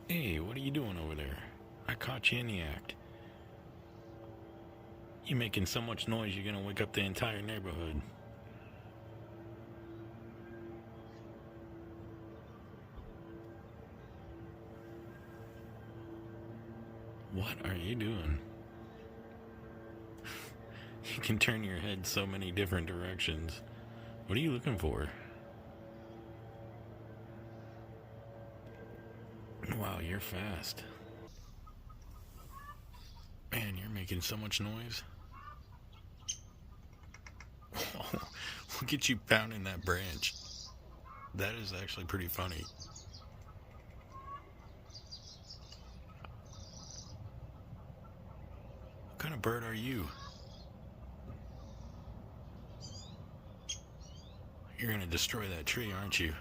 Hey, what are you doing over there? I caught you in the act. You making so much noise you're gonna wake up the entire neighborhood. What are you doing? You can turn your head so many different directions. What are you looking for? Wow, you're fast. Man, you're making so much noise. Look at you pounding that branch. That is actually pretty funny. What kind of bird are you? You're gonna destroy that tree, aren't you?